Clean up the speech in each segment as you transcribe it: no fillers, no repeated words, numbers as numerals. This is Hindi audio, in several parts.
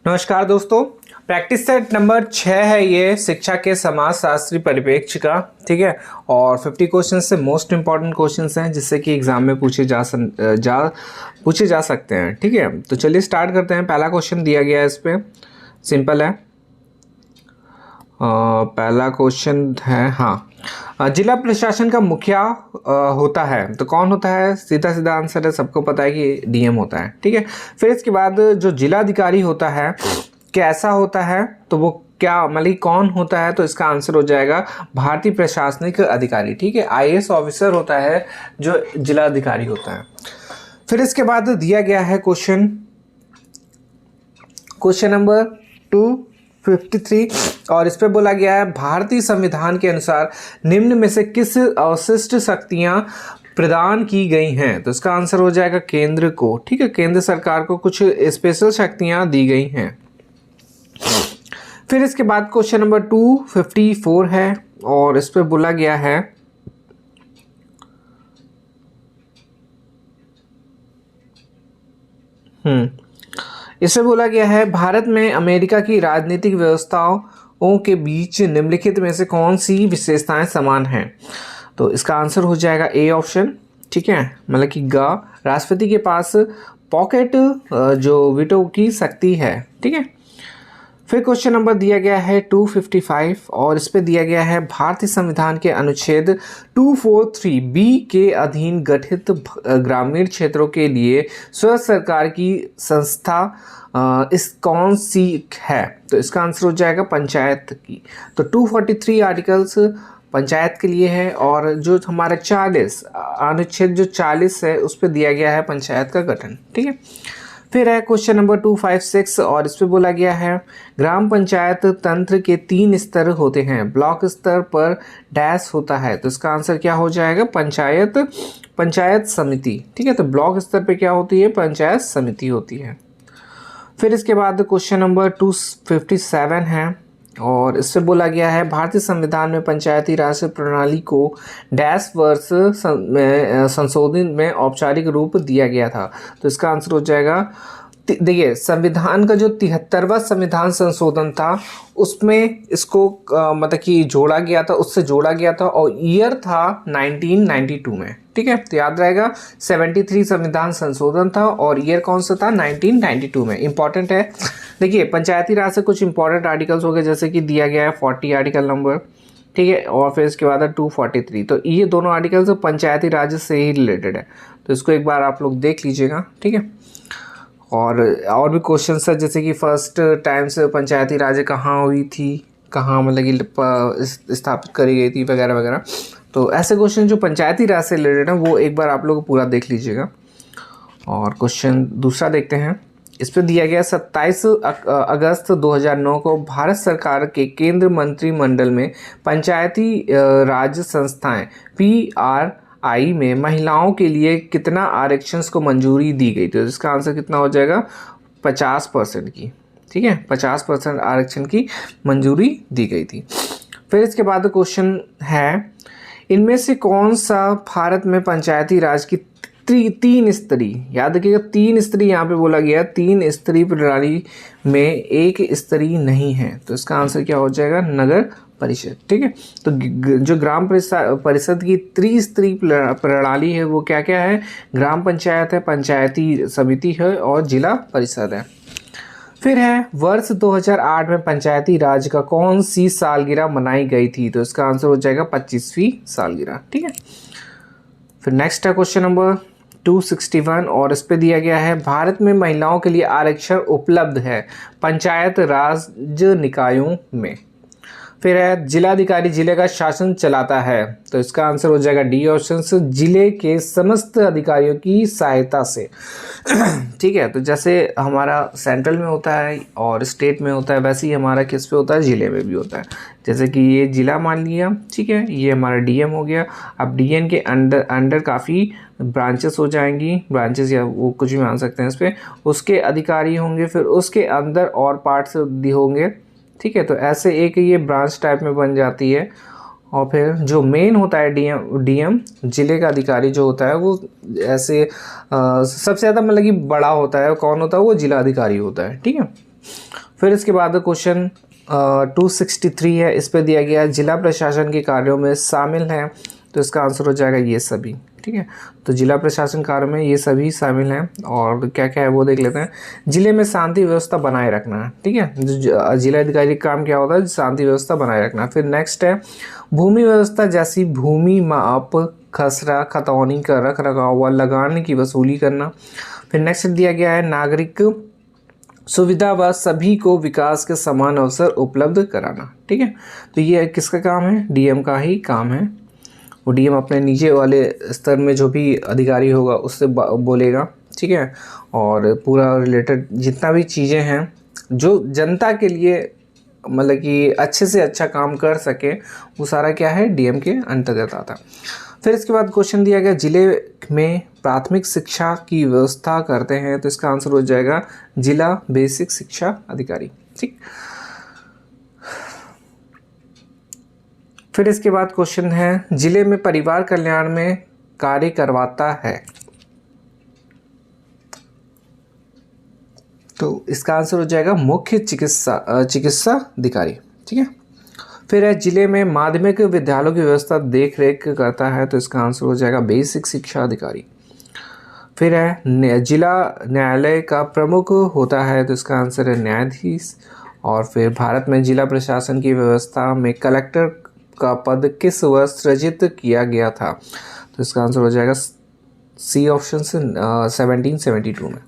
नमस्कार दोस्तों। प्रैक्टिस सेट नंबर 6 है ये शिक्षा के समाजशास्त्री परिप्रेक्ष्य का। ठीक है, और 50 क्वेश्चन से मोस्ट इंपॉर्टेंट क्वेश्चंस हैं जिससे कि एग्जाम में पूछे जा सकते हैं। ठीक है, तो चलिए स्टार्ट करते हैं। पहला क्वेश्चन दिया गया है, इस पे सिंपल है। पहला क्वेश्चन है, जिला प्रशासन का मुखिया होता है तो कौन होता है? सीधा सीधा आंसर है, सबको पता है कि डीएम होता है। ठीक है, फिर इसके बाद जो जिलाधिकारी होता है कैसा होता है, तो वो क्या मतलब कौन होता है? तो इसका आंसर हो जाएगा भारतीय प्रशासनिक अधिकारी। ठीक है, आईएएस ऑफिसर होता है जो जिलाधिकारी होता है। फिर इसके बाद दिया गया है क्वेश्चन नंबर 253 और इस पे बोला गया है भारतीय संविधान के अनुसार निम्न में से किस अवशिष्ट शक्तियां प्रदान की गई हैं? तो इसका आंसर हो जाएगा केंद्र को। ठीक है, केंद्र सरकार को कुछ स्पेशल शक्तियां दी गई हैं। फिर इसके बाद क्वेश्चन नंबर 254 है और इस पे बोला गया है इसमें बोला गया है भारत में अमेरिका की राजनीतिक व्यवस्थाओं के बीच निम्नलिखित में से कौन सी विशेषताएं समान हैं? तो इसका आंसर हो जाएगा ए ऑप्शन। ठीक है, मतलब कि राष्ट्रपति के पास पॉकेट जो वीटो की शक्ति है। ठीक है, फिर क्वेश्चन नंबर दिया गया है 255 और इस पे दिया गया है भारतीय संविधान के अनुच्छेद 243 बी के अधीन गठित ग्रामीण क्षेत्रों के लिए स्व सरकार की संस्था इस कौन सी है? तो इसका आंसर हो जाएगा पंचायत की। तो 243 आर्टिकल्स पंचायत के लिए है और जो हमारा 40 अनुच्छेद जो 40 है उस पर दिया गया है पंचायत का गठन। ठीक है, फिर है क्वेश्चन नंबर 256 और इस पे बोला गया है ग्राम पंचायत तंत्र के 3 स्तर होते हैं, ब्लॉक स्तर पर डैश होता है। तो इसका आंसर क्या हो जाएगा? पंचायत समिति। ठीक है, तो ब्लॉक स्तर पे क्या होती है? पंचायत समिति होती है। फिर इसके बाद क्वेश्चन नंबर 257 है और इससे बोला गया है भारतीय संविधान में पंचायती राज प्रणाली को डैश वर्ष में संशोधन में औपचारिक रूप दिया गया था। तो इसका आंसर हो जाएगा, देखिए संविधान का जो 73वां संविधान संशोधन था उसमें इसको मतलब कि जोड़ा गया था, उससे जोड़ा गया था और ईयर था 1992 में। ठीक है, तो याद रहेगा 73 संविधान संशोधन था और ईयर कौन सा था? 1992 में। इंपॉर्टेंट है। देखिए पंचायती राज से कुछ इंपॉर्टेंट आर्टिकल्स हो गए, जैसे कि दिया गया है 40 आर्टिकल नंबर। ठीक है, और फिर इसके बाद है 243। तो ये दोनों आर्टिकल्स पंचायती राज से ही रिलेटेड है, तो इसको एक बार आप लोग देख लीजिएगा। ठीक है, और भी क्वेश्चन है, जैसे कि फर्स्ट टाइम से पंचायती राज कहाँ हुई थी, कहाँ मतलब कि स्थापित करी गई थी, वगैरह वगैरह। तो ऐसे क्वेश्चन जो पंचायती राज से रिलेटेड है वो एक बार आप लोग पूरा देख लीजिएगा। और क्वेश्चन दूसरा देखते हैं। इस पर दिया गया 27 अगस्त 2009 को भारत सरकार के केंद्र मंत्रिमंडल में पंचायती राज संस्थाएं PRI में महिलाओं के लिए कितना आरक्षण को मंजूरी दी गई? तो इसका आंसर कितना हो जाएगा? 50% की। ठीक है, 50% आरक्षण की मंजूरी दी गई थी। फिर इसके बाद क्वेश्चन है इनमें से कौन सा भारत में पंचायती राज की 3 स्तरीय, याद रखिएगा 3 स्तरीय यहाँ पे बोला गया, 3 स्तरीय प्रणाली में एक स्तरीय नहीं है। तो इसका आंसर क्या हो जाएगा? नगर परिषद। ठीक है, तो जो ग्राम परिषद की त्रिस्तरीय प्रणाली है वो क्या क्या है? ग्राम पंचायत है, पंचायती समिति है और जिला परिषद है। फिर है वर्ष 2008 में पंचायती राज का कौन सी सालगिरह मनाई गई थी? तो इसका आंसर हो जाएगा 25वीं सालगिरह। ठीक है, फिर नेक्स्ट है क्वेश्चन नंबर 261 और इस पे दिया गया है भारत में महिलाओं के लिए आरक्षण उपलब्ध है पंचायत राज निकायों में। फिर है जिलाधिकारी जिले का शासन चलाता है। तो इसका आंसर हो जाएगा डी ऑप्शन से, जिले के समस्त अधिकारियों की सहायता से। ठीक है, तो जैसे हमारा सेंट्रल में होता है और स्टेट में होता है, वैसे ही हमारा किस पे होता है? जिले में भी होता है। जैसे कि ये जिला मान लिया, ठीक है, ये हमारा डीएम हो गया। अब डीएम के अंडर काफ़ी ब्रांचेस हो जाएंगी, ब्रांचेस या वो कुछ भी मान सकते हैं इस पर, उसके अधिकारी होंगे, फिर उसके अंदर और पार्ट्स होंगे। ठीक है, तो ऐसे एक ये ब्रांच टाइप में बन जाती है। और फिर जो मेन होता है डीएम जिले का अधिकारी जो होता है वो ऐसे सबसे ज़्यादा मतलब कि बड़ा होता है, कौन होता है? वो जिला अधिकारी होता है। ठीक है, फिर इसके बाद क्वेश्चन 263 है, इस पे दिया गया है जिला प्रशासन के कार्यों में शामिल हैं, तो इसका आंसर हो जाएगा ये सभी। ठीक है, तो जिला प्रशासन कार्य में ये सभी शामिल हैं, और क्या क्या है वो देख लेते हैं। जिले में शांति व्यवस्था बनाए रखना, ठीक है, जिला अधिकारी का काम क्या होता है, शांति व्यवस्था बनाए रखना। फिर नेक्स्ट है भूमि व्यवस्था, जैसी भूमि माप, खसरा, खतौनी का रख रखाव व लगान की वसूली करना। फिर नेक्स्ट दिया गया है नागरिक सुविधा व सभी को विकास के समान अवसर उपलब्ध कराना। ठीक है, तो ये किसका काम है, डीएम का ही काम है। वो डीएम अपने नीचे वाले स्तर में जो भी अधिकारी होगा उससे बोलेगा। ठीक है, और पूरा रिलेटेड जितना भी चीज़ें हैं जो जनता के लिए मतलब कि अच्छे से अच्छा काम कर सके, वो सारा क्या है, डीएम के अंतर्गत आता है। फिर इसके बाद क्वेश्चन दिया गया जिले में प्राथमिक शिक्षा की व्यवस्था करते हैं, तो इसका आंसर हो जाएगा जिला बेसिक शिक्षा अधिकारी। ठीक, फिर इसके बाद क्वेश्चन है जिले में परिवार कल्याण में कार्य करवाता है, तो इसका आंसर हो जाएगा मुख्य चिकित्सा अधिकारी। ठीक है, फिर है जिले में माध्यमिक विद्यालयों की व्यवस्था देख रेख करता है, तो इसका आंसर हो जाएगा बेसिक शिक्षा अधिकारी। फिर है जिला न्यायालय का प्रमुख होता है, तो इसका आंसर है न्यायाधीश। और फिर भारत में जिला प्रशासन की व्यवस्था में कलेक्टर का पद किस वर्ष सृजित किया गया था, तो इसका आंसर हो जाएगा सी ऑप्शन से 1772 में।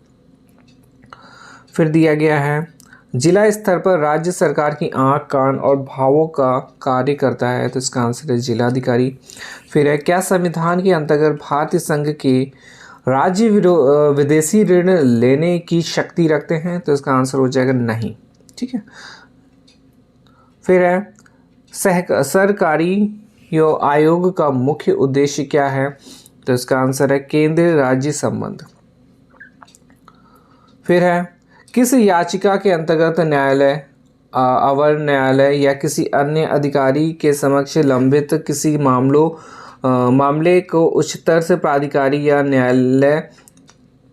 फिर दिया गया है जिला स्तर पर राज्य सरकार की आंख, कान और भावों का कार्य करता है, तो इसका आंसर है जिलाधिकारी। फिर है क्या संविधान के अंतर्गत भारतीय संघ के राज्य विदेशी ऋण लेने की शक्ति रखते हैं, तो इसका आंसर हो जाएगा नहीं। ठीक है, फिर है सरकारी आयोग का मुख्य उद्देश्य क्या है, तो इसका आंसर है केंद्र राज्य संबंध। फिर है किस याचिका के अंतर्गत न्यायालय, अवर न्यायालय या किसी अन्य अधिकारी के समक्ष लंबित किसी मामले को उच्चतर से प्राधिकारी या न्यायालय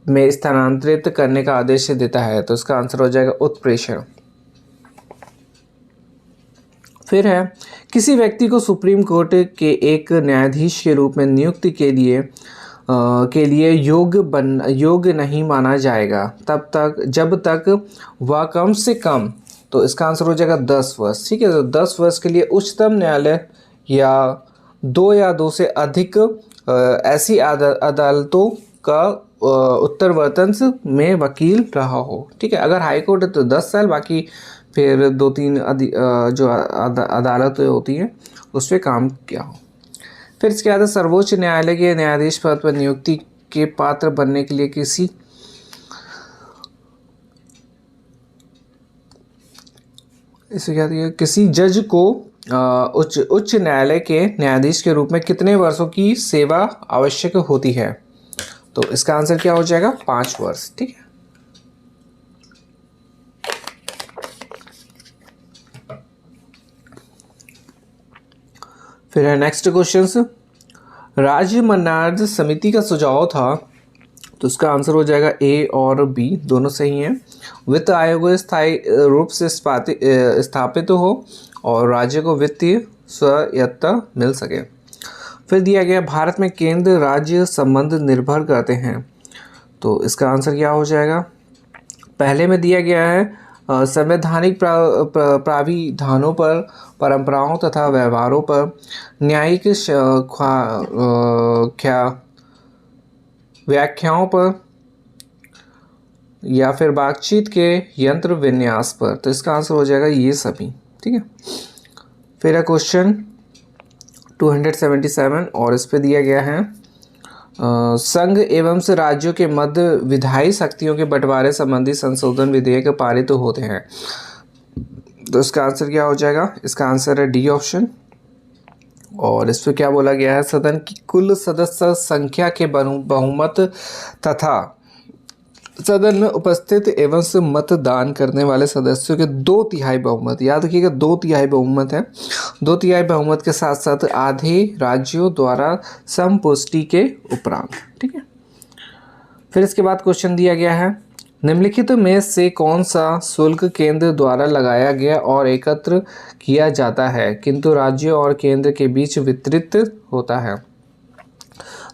में स्थानांतरित करने का आदेश देता है, तो इसका आंसर हो जाएगा उत्प्रेषण। फिर है किसी व्यक्ति को सुप्रीम कोर्ट के एक न्यायाधीश के रूप में नियुक्ति के लिए योग्य नहीं माना जाएगा जब तक वह कम से कम, तो इसका आंसर हो जाएगा 10 वर्ष। ठीक है, तो 10 वर्ष के लिए उच्चतम न्यायालय या 2 या 2 से अधिक ऐसी अदालतों का उत्तरवर्तन में वकील रहा हो। ठीक है, अगर हाई कोर्ट है तो 10 साल, बाकी फिर 2-3 जो अदालतें होती हैं उस पर काम किया हो। फिर इसके बाद सर्वोच्च न्यायालय के न्यायाधीश पद पर नियुक्ति के पात्र बनने के लिए किसी जज को उच्च न्यायालय के न्यायाधीश के रूप में कितने वर्षों की सेवा आवश्यक होती है, तो इसका आंसर क्या हो जाएगा 5 वर्ष। ठीक है, फिर है नेक्स्ट क्वेश्चन राज्य मन्नार्ज समिति का सुझाव था, तो इसका आंसर हो जाएगा ए और बी दोनों सही हैं। वित्त आयोग स्थायी रूप से स्थापित हो और राज्य को वित्तीय स्वायत्तता मिल सके। फिर दिया गया भारत में केंद्र राज्य संबंध निर्भर करते हैं, तो इसका आंसर क्या हो जाएगा। पहले में दिया गया है संवैधानिक प्राविधानों पर, परंपराओं तथा व्यवहारों पर, न्यायिक व्याख्याओं पर, या फिर बातचीत के यंत्र विन्यास पर, तो इसका आंसर हो जाएगा ये सभी। ठीक है, फिर है क्वेश्चन 277 और इस पे दिया गया है संघ एवं से राज्यों के मध्य विधायी शक्तियों के बंटवारे संबंधी संशोधन विधेयक पारित होते हैं, तो इसका आंसर क्या हो जाएगा। इसका आंसर है डी ऑप्शन। और इस पर क्या बोला गया है, सदन की कुल सदस्य संख्या के बहुमत तथा सदन में उपस्थित एवं से मतदान करने वाले सदस्यों के 2/3 बहुमत, याद रखिएगा 2/3 बहुमत है, 2/3 बहुमत के साथ साथ आधे राज्यों द्वारा संपुष्टि के उपरांत। ठीक है, फिर इसके बाद क्वेश्चन दिया गया है निम्नलिखित में से कौन सा शुल्क केंद्र द्वारा लगाया गया और एकत्र किया जाता है किंतु राज्यों और केंद्र के बीच वितरित होता है?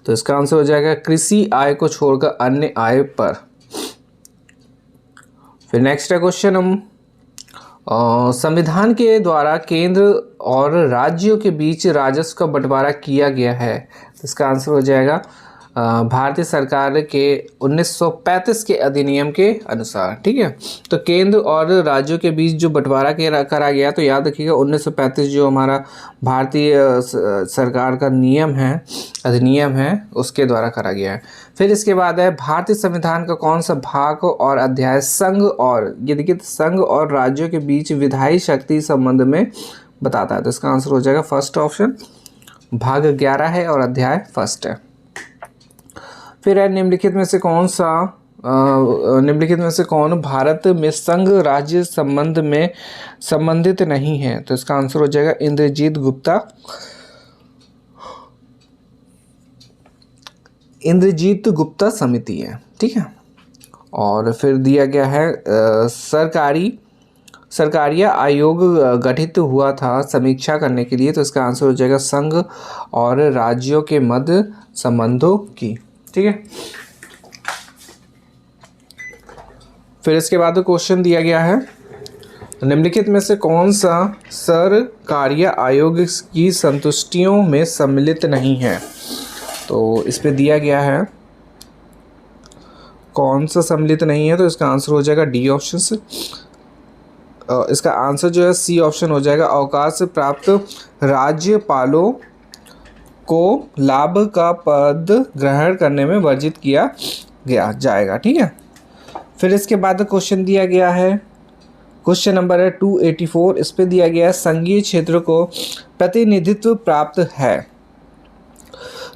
तो इसका आंसर हो जाएगा कृषि आय को छोड़कर अन्य आय पर। फिर नेक्स्ट है क्वेश्चन हम संविधान के द्वारा केंद्र और राज्यों के बीच राजस्व का बंटवारा किया गया है। तो इसका आंसर हो जाएगा भारतीय सरकार के 1935 के अधिनियम के अनुसार। ठीक है, तो केंद्र और राज्यों के बीच जो बंटवारा करा गया, तो याद रखिएगा 1935 जो हमारा भारतीय सरकार का नियम है, अधिनियम है, उसके द्वारा करा गया है। फिर इसके बाद है भारतीय संविधान का कौन सा भाग और अध्याय संघ और ये देखिए संघ और राज्यों के बीच विधायी शक्ति संबंध में बताता है? तो इसका आंसर हो जाएगा फर्स्ट ऑप्शन, भाग 11 है और अध्याय फर्स्ट है। फिर है निम्नलिखित में से कौन भारत में संघ राज्य संबंध में संबंधित नहीं है? तो इसका आंसर हो जाएगा इंद्रजीत गुप्ता समिति है। ठीक है, और फिर दिया गया है सरकारिया आयोग गठित हुआ था समीक्षा करने के लिए। तो इसका आंसर हो जाएगा संघ और राज्यों के मध्य संबंधों की। ठीक है, फिर इसके बाद क्वेश्चन दिया गया है निम्नलिखित में से कौन सा सरकारिया आयोग की संतुष्टियों में सम्मिलित नहीं है? तो इस पे दिया गया है कौन सा सम्मिलित नहीं है, तो इसका आंसर हो जाएगा डी ऑप्शन से। इसका आंसर जो है सी ऑप्शन हो जाएगा, अवकाश प्राप्त राज्यपालों को लाभ का पद ग्रहण करने में वर्जित किया जाएगा। ठीक है, फिर इसके बाद क्वेश्चन दिया गया है, क्वेश्चन नंबर है 284। इस पे दिया गया है संघीय क्षेत्र को प्रतिनिधित्व प्राप्त है,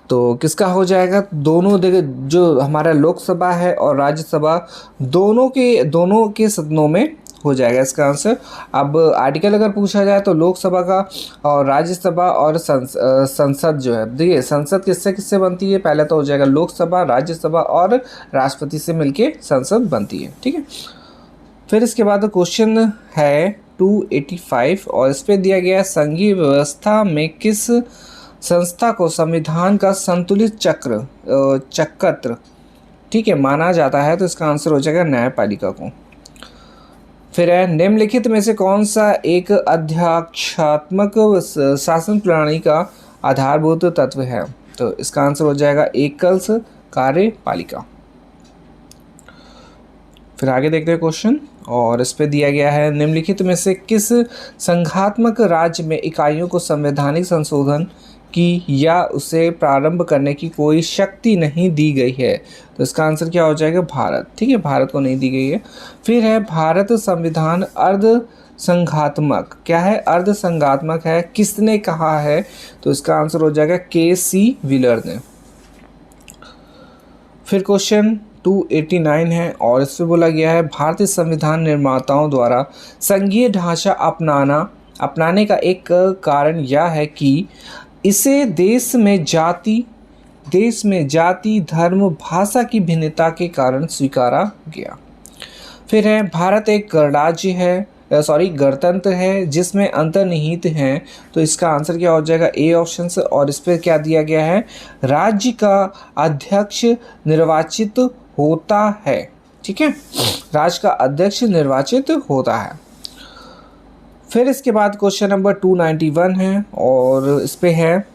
तो किसका हो जाएगा? दोनों जो हमारा लोकसभा है और राज्यसभा दोनों के सदनों में हो जाएगा इसका आंसर। अब आर्टिकल अगर पूछा जाए तो लोकसभा का और राज्यसभा और संसद जो है, देखिए संसद किससे बनती है? पहले तो हो जाएगा लोकसभा, राज्यसभा और राष्ट्रपति से मिलके संसद बनती है। ठीक है, फिर इसके बाद क्वेश्चन है 285 और इस पे दिया गया है संघीय व्यवस्था में किस संस्था को संविधान का संतुलित चक्र ठीक है माना जाता है? तो इसका आंसर हो जाएगा न्यायपालिका को। फिर है निम्नलिखित में से कौन सा एक अध्यक्षात्मक शासन प्रणाली का आधारभूत तत्व है? तो इसका आंसर हो जाएगा एकल कार्यपालिका। फिर आगे देखते हैं क्वेश्चन, और इस पे दिया गया है निम्नलिखित में से किस संघात्मक राज्य में इकाइयों को संवैधानिक संशोधन की या उसे प्रारंभ करने की कोई शक्ति नहीं दी गई है? तो इसका आंसर क्या हो जाएगा? भारत। ठीक है, भारत को नहीं दी गई है। फिर है भारत संविधान अर्ध संघात्मक, क्या है? अर्ध संघात्मक है, किसने कहा है? तो इसका आंसर हो जाएगा के.सी. व्हीलर ने। फिर क्वेश्चन 289 है और इसमें बोला गया है भारतीय संविधान निर्माताओं द्वारा संघीय ढांचा अपनाने का एक कारण यह है कि इसे देश में जाति धर्म भाषा की भिन्नता के कारण स्वीकारा गया। फिर है भारत एक गणतंत्र है जिसमें अंतर्निहित हैं, तो इसका आंसर क्या हो जाएगा? ए ऑप्शन से। और इस पर क्या दिया गया है? राज्य का अध्यक्ष निर्वाचित होता है। ठीक है, राज्य का अध्यक्ष निर्वाचित होता है। फिर इसके बाद क्वेश्चन नंबर 291 है और इस पे है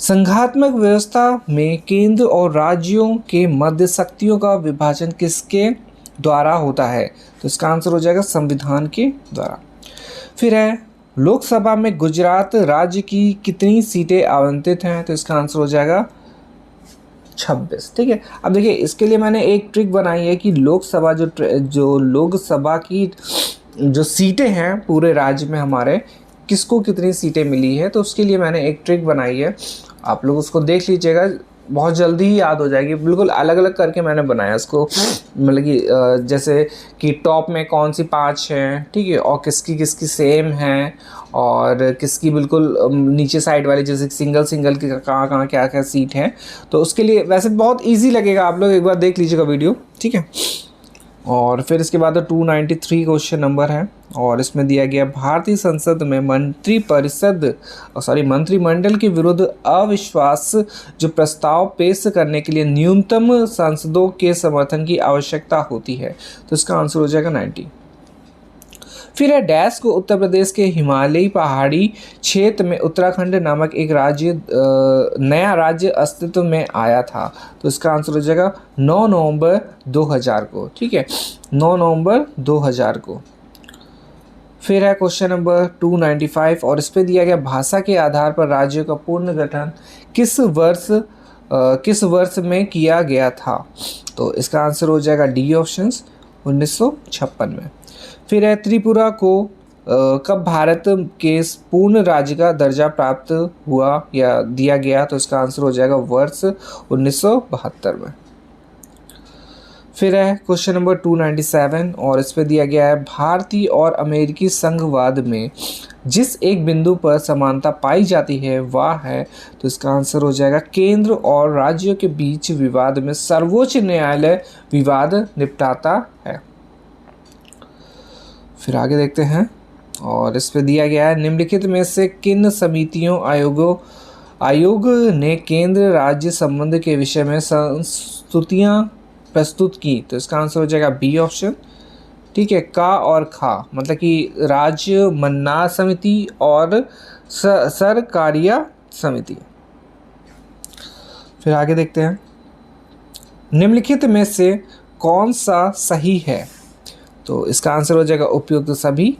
संघात्मक व्यवस्था में केंद्र और राज्यों के मध्य शक्तियों का विभाजन किसके द्वारा होता है? तो इसका आंसर हो जाएगा संविधान के द्वारा। फिर है लोकसभा में गुजरात राज्य की कितनी सीटें आवंटित हैं? तो इसका आंसर हो जाएगा 26। ठीक है, अब देखिए इसके लिए मैंने एक ट्रिक बनाई है कि लोकसभा जो लोकसभा की जो सीटें हैं पूरे राज्य में हमारे किसको कितनी सीटें मिली है, तो उसके लिए मैंने एक ट्रिक बनाई है, आप लोग उसको देख लीजिएगा, बहुत जल्दी ही याद हो जाएगी। बिल्कुल अलग अलग करके मैंने बनाया इसको, मतलब कि जैसे कि टॉप में कौन सी 5 हैं, ठीक है, और किसकी किसकी सेम है और किसकी बिल्कुल नीचे साइड वाली जैसे सिंगल की कहाँ क्या क्या सीट है। तो उसके लिए वैसे बहुत ईजी लगेगा, आप लोग एक बार देख लीजिएगा वीडियो। ठीक है, और फिर इसके बाद 293 क्वेश्चन नंबर है, और इसमें दिया गया भारतीय संसद में मंत्रिमंडल के विरुद्ध अविश्वास जो प्रस्ताव पेश करने के लिए न्यूनतम सांसदों के समर्थन की आवश्यकता होती है, तो इसका आंसर हो जाएगा 90। फिर है डैश को उत्तर प्रदेश के हिमालयी पहाड़ी क्षेत्र में उत्तराखंड नामक एक नया राज्य अस्तित्व में आया था, तो इसका आंसर हो जाएगा 9 नवंबर 2000 को। ठीक है, 9 नवंबर 2000 को। फिर है क्वेश्चन नंबर 295, और इस पे दिया गया भाषा के आधार पर राज्यों का पुनर्गठन किस वर्ष में किया गया था, तो इसका आंसर हो जाएगा डी ऑप्शंस 1956 में। फिर है त्रिपुरा को कब भारत के पूर्ण राज्य का दर्जा प्राप्त हुआ या दिया गया, तो इसका आंसर हो जाएगा वर्ष 1972 में। फिर है क्वेश्चन नंबर 297, और इस पे दिया गया है भारतीय और अमेरिकी संघवाद में जिस एक बिंदु पर समानता पाई जाती है वह है, तो इसका आंसर हो जाएगा केंद्र और राज्यों के बीच विवाद में सर्वोच्च न्यायालय विवाद निपटाता है। फिर आगे देखते हैं, और इस पे दिया गया है निम्नलिखित में से किन समितियों आयोग ने केंद्र राज्य संबंध के विषय में संस्तुतियां प्रस्तुत की, तो इसका आंसर हो जाएगा बी ऑप्शन। ठीक है, का और खा मतलब कि राज्य मन्ना समिति और सरकारिया समिति। फिर आगे देखते हैं, निम्नलिखित में से कौन सा सही है, तो इसका आंसर हो जाएगा उपयुक्त सभी।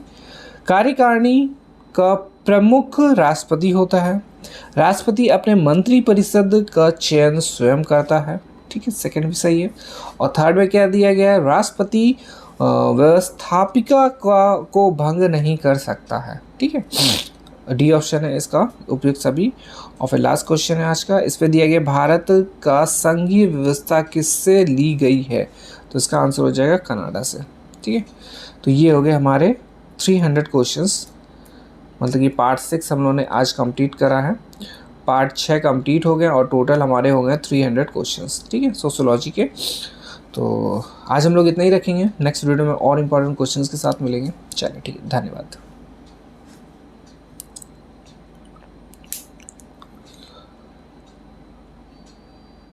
कार्यकारिणी का प्रमुख राष्ट्रपति होता है, राष्ट्रपति अपने मंत्रिपरिषद का चयन स्वयं करता है। ठीक है, सेकंड भी सही है। और थर्ड में क्या दिया गया है, राष्ट्रपति व्यवस्थापिका को भंग नहीं कर सकता है। ठीक है, डी ऑप्शन है इसका उपयुक्त सभी। और फिर लास्ट क्वेश्चन है आज का, इस पे दिया गया भारत का संघीय व्यवस्था किससे ली गई है, तो इसका आंसर हो जाएगा कनाडा से। ठीक है, तो ये हो गए हमारे 300 क्वेश्चंस, मतलब कि पार्ट 6 हम लोगों ने आज कंप्लीट करा है, पार्ट 6 कंप्लीट हो गए और टोटल हमारे हो गए 300 क्वेश्चंस। ठीक है, सोशियोलॉजी के। तो आज हम लोग इतना ही रखेंगे, नेक्स्ट वीडियो में और इम्पोर्टेंट क्वेश्चंस के साथ मिलेंगे। चलिए ठीक है, धन्यवाद।